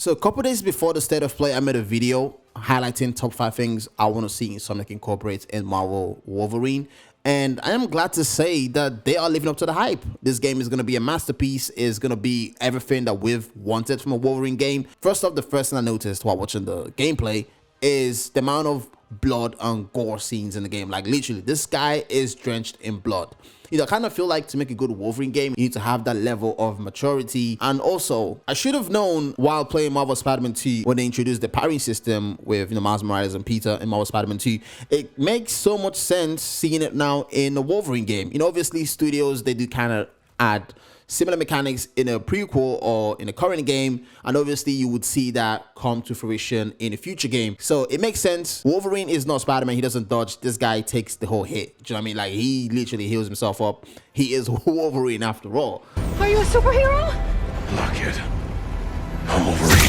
So a couple days before the state of play, I made a video highlighting top 5 things I want to see Insomniac incorporate in Marvel Wolverine. And I am glad to say that they are living up to the hype. This game is going to be a masterpiece. It's going to be everything that we've wanted from a Wolverine game. First off, the first thing I noticed while watching the gameplay is the amount of blood and gore scenes in the game. Like literally, this guy is drenched in blood. You know, I kind of feel like to make a good Wolverine game, you need to have that level of maturity. And also, I should have known while playing Marvel Spider-Man 2 when they introduced the parrying system with, Miles Morales and Peter in Marvel Spider-Man 2. It makes so much sense seeing it now in a Wolverine game. Obviously, studios, they do kind of add similar mechanics in a prequel or in a current game, and obviously you would see that come to fruition in a future game. So it makes sense. Wolverine is not Spider-Man. He doesn't dodge. This guy takes the whole hit. Do you know what I mean? Like, he literally heals himself up. He is Wolverine after all. Are you a superhero? Look, kid. I'm Wolverine.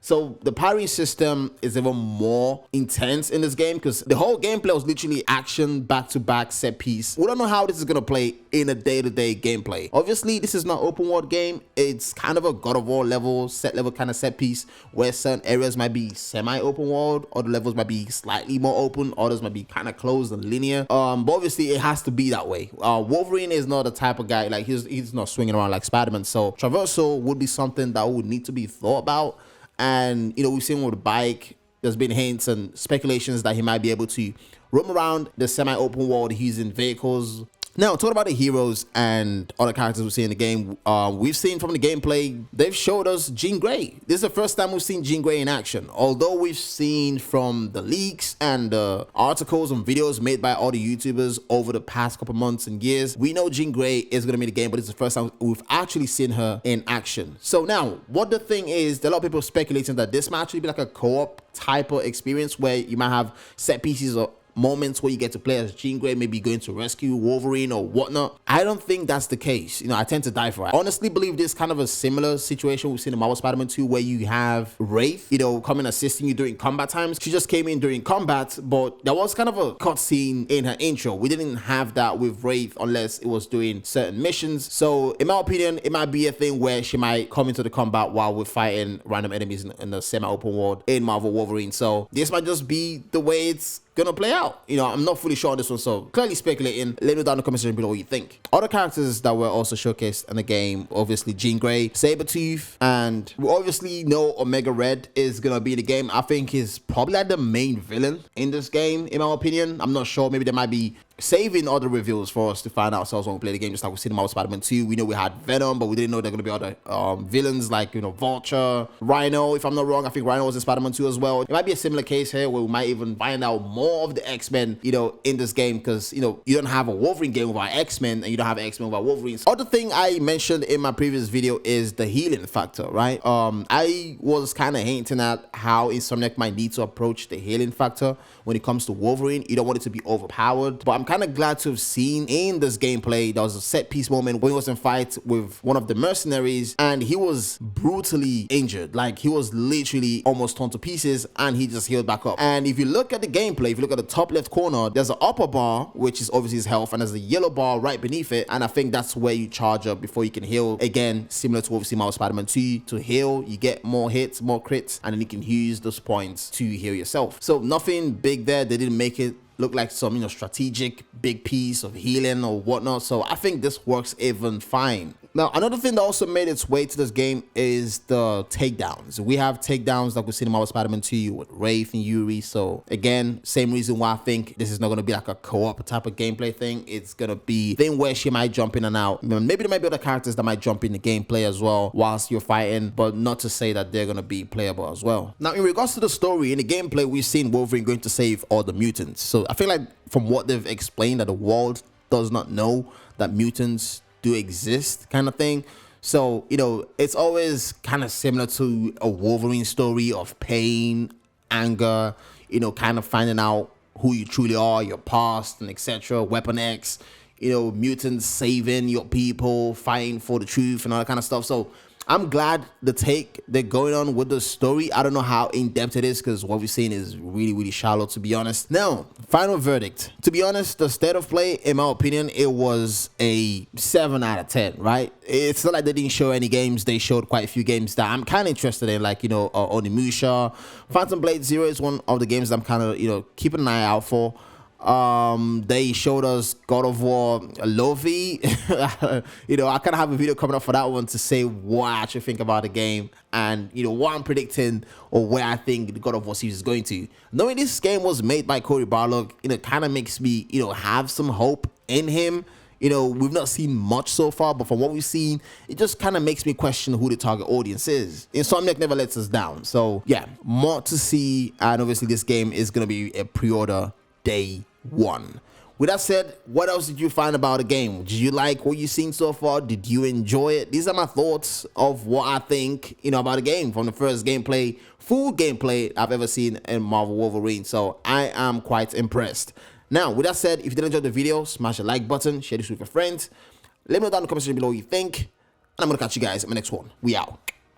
So the parry system is even more intense in this game because the whole gameplay was literally action back-to-back set piece. We don't know how this is going to play in a day-to-day gameplay. Obviously, this is not open world game. It's kind of a God of War level, set level kind of set piece where certain areas might be semi-open world, other levels might be slightly more open, others might be kind of closed and linear. But obviously, it has to be that way. Wolverine is not the type of guy, like he's not swinging around like Spider-Man. So traversal would be something that would need to be thought about. And, we've seen with the bike, there's been hints and speculations that he might be able to roam around the semi-open world using vehicles. Now, talking about the heroes and other characters we see in the game, we've seen from the gameplay, they've showed us Jean Grey. This is the first time we've seen Jean Grey in action. Although we've seen from the leaks and articles and videos made by other YouTubers over the past couple months and years, we know Jean Grey is going to be in the game, but it's the first time we've actually seen her in action. So now, what the thing is, there are a lot of people speculating that this might actually be like a co-op type of experience where you might have set pieces or moments where you get to play as Jean Grey, maybe going to rescue Wolverine or whatnot. I don't think that's the case. I tend to die for it. I honestly believe this is kind of a similar situation we've seen in Marvel Spider-Man 2 where you have Wraith, coming assisting you during combat times. She just came in during combat, but there was kind of a cutscene in her intro. We didn't have that with Wraith unless it was doing certain missions. So in my opinion, it might be a thing where she might come into the combat while we're fighting random enemies in the semi-open world in Marvel Wolverine. So this might just be the way it's gonna play out. I'm not fully sure on this one, so clearly speculating. Let me know down in the comment section below what you think. Other characters that were also showcased in the game, obviously Jean Grey, Sabretooth, and we obviously know Omega Red is gonna be in the game. I think he's probably like the main villain in this game, in my opinion. I'm not sure, maybe there might be saving other reveals for us to find out ourselves when we play the game, just like we see in Marvel Spider-Man 2. We know we had Venom, but we didn't know there were going to be other villains like, Vulture, Rhino, if I'm not wrong. I think Rhino was in Spider-Man 2 as well. It might be a similar case here where we might even find out more of the X-Men, in this game because, you don't have a Wolverine game without X-Men and you don't have X-Men without Wolverine. Other thing I mentioned in my previous video is the healing factor, right? I was kind of hinting at how Insomniac might need to approach the healing factor when it comes to Wolverine. You don't want it to be overpowered, but I'm kind of glad to have seen in this gameplay there was a set piece moment when he was in fight with one of the mercenaries and he was brutally injured. Like, he was literally almost torn to pieces and he just healed back up. And if you look at the gameplay, if you look at the top left corner, there's an upper bar, which is obviously his health, and there's a yellow bar right beneath it, and I think that's where you charge up before you can heal. Again, similar to obviously Marvel Spider-Man 2, to heal you get more hits, more crits, and then you can use those points to heal yourself. So nothing big there. They didn't make it look like some strategic big piece of healing or whatnot, so I think this works even fine. Now, another thing that also made its way to this game is the takedowns. We have takedowns like we've seen in Marvel Spider-Man 2 with Wraith and Yuri. So again, same reason why I think this is not going to be like a co-op type of gameplay thing. It's going to be a thing where she might jump in and out. Maybe there might be other characters that might jump in the gameplay as well whilst you're fighting, but not to say that they're going to be playable as well. Now, in regards to the story, in the gameplay, we've seen Wolverine going to save all the mutants. So I feel like from what they've explained that the world does not know that mutants do exist kind of thing. So, it's always kind of similar to a Wolverine story of pain, anger, kind of finding out who you truly are, your past, and etc. Weapon X, mutants saving your people, fighting for the truth and all that kind of stuff. So I'm glad the take they're going on with the story. I don't know how in-depth it is because what we've seen is really, really shallow, to be honest. Now, final verdict. To be honest, the state of play, in my opinion, it was a 7 out of 10, right? It's not like they didn't show any games. They showed quite a few games that I'm kind of interested in, like, you know, Onimusha. Phantom Blade Zero is one of the games that I'm kind of, you know, keeping an eye out for. They showed us God of War Lovi. You know, I kind of have a video coming up for that one to say what I actually think about the game and, you know, what I'm predicting or where I think the God of War series is going to. Knowing this game was made by Cory Barlog, you know, kind of makes me, you know, have some hope in him. You know, we've not seen much so far, but from what we've seen, it just kind of makes me question who the target audience is. Insomniac never lets us down. So yeah, more to see. And obviously this game is going to be a pre-order day 1. With that said, what else did you find about the game? Did you like what you've seen so far? Did you enjoy it? These are my thoughts of what I think, you know, about the game from the first gameplay, full gameplay I've ever seen in Marvel Wolverine. So I am quite impressed. Now, with that said, if you did enjoy the video, smash the like button, share this with your friends. Let me know down in the comment section below what you think. And I'm going to catch you guys in the next one. We out.